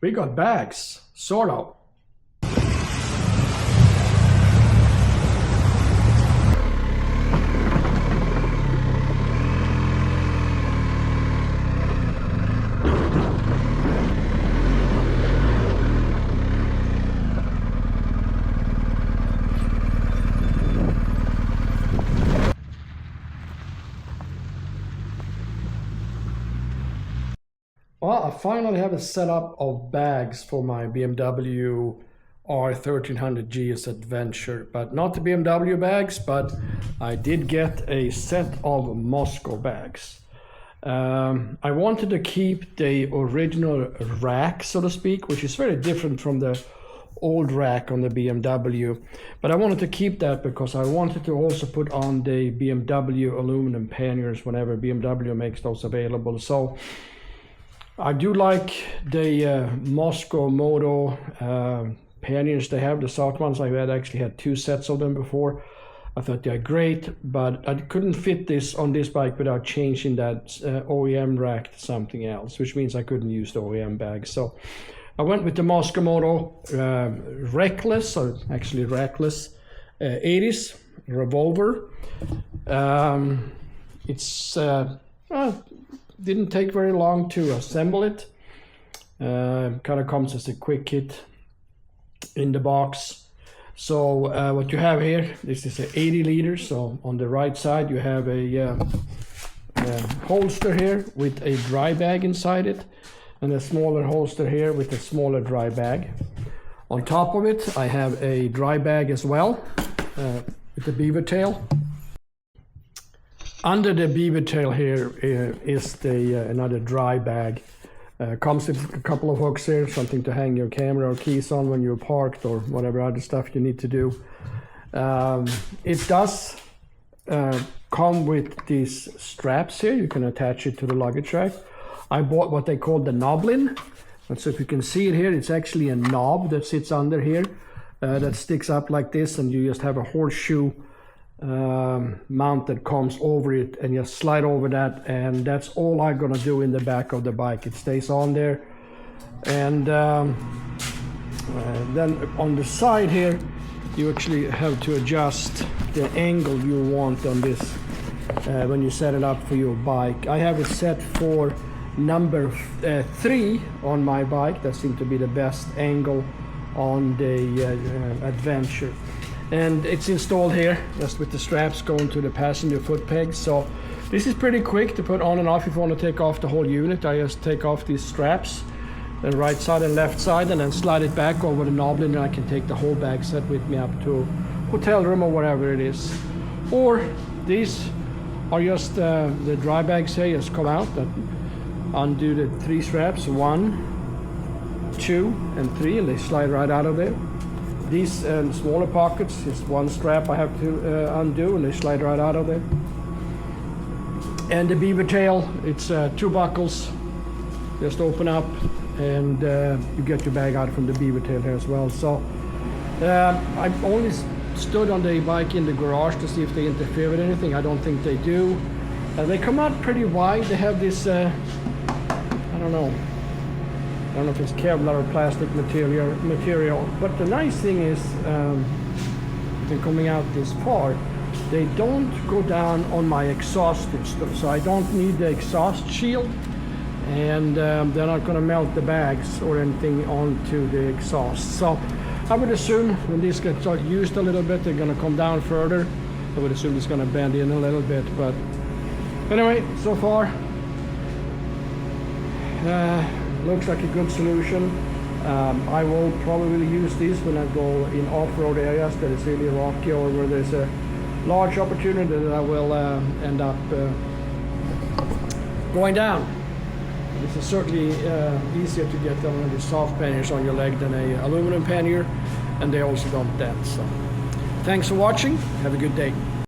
We got bags, sort of. Well, I finally have a setup of bags for my BMW R1300GSA Adventure, but not the BMW bags, but I did get a set of Mosko bags. I wanted to keep the original rack, so to speak, which is very different from the old rack on the BMW, but I wanted to keep that because I wanted to also put on the BMW aluminum panniers whenever BMW makes those available. So I do like the Mosko Moto panniers they have, the soft ones. I had actually had 2 sets of them before. I thought they're great, but I couldn't fit this on this bike without changing that OEM rack to something else, which means I couldn't use the OEM bag. So I went with the Mosko Moto Reckless, or actually Reckless 80s Revolver. It's didn't take very long to assemble it. Kind of comes as a quick kit in the box. So what you have here, this is 80 liters. So on the right side you have a holster here with a dry bag inside it, and a smaller holster here with a smaller dry bag. On top of it I have a dry bag as well with the beaver tail. Under the beaver tail here is the another dry bag. Comes with a couple of hooks here, something to hang your camera or keys on when you're parked or whatever other stuff you need to do. It does come with these straps here. You can attach it to the luggage rack. I bought what they call the knoblin. And so if you can see it here, it's actually a knob that sits under here that sticks up like this, and you just have a horseshoe mount that comes over it, and you slide over that, and that's all I'm gonna do in the back of the bike. It stays on there, and then on the side here you actually have to adjust the angle you want on this when you set it up for your bike. I have it set for number 3 on my bike. That seemed to be the best angle on the Adventure. And it's installed here just with the straps going to the passenger foot pegs. So this is pretty quick to put on and off. If you want to take off the whole unit, I just take off these straps, the right side and left side, and then slide it back over the knob, and I can take the whole bag set with me up to a hotel room or whatever it is. Or these are just the dry bags here, just come out, that undo the 3 straps, 1, 2 and 3, and they slide right out of there. These smaller pockets is 1 strap I have to undo, and they slide right out of there. And the beaver tail, it's 2 buckles, just open up, and you get your bag out from the beaver tail here as well. So I only stood on the bike in the garage to see if they interfere with anything. I don't think they do. They come out pretty wide. They have this I don't know if it's Kevlar or plastic material, but the nice thing is they're coming out this far, they don't go down on my exhaust and stuff, so I don't need the exhaust shield, and they're not going to melt the bags or anything onto the exhaust. So I would assume when these get used a little bit, they're going to come down further. I would assume it's going to bend in a little bit, but anyway, so far looks like a good solution. I will probably use these when I go in off-road areas that is really rocky, or where there's a large opportunity that I will end up going down. This is certainly easier to get one of the soft panniers on your leg than a aluminum pannier, and they also don't dent. So thanks for watching. Have a good day.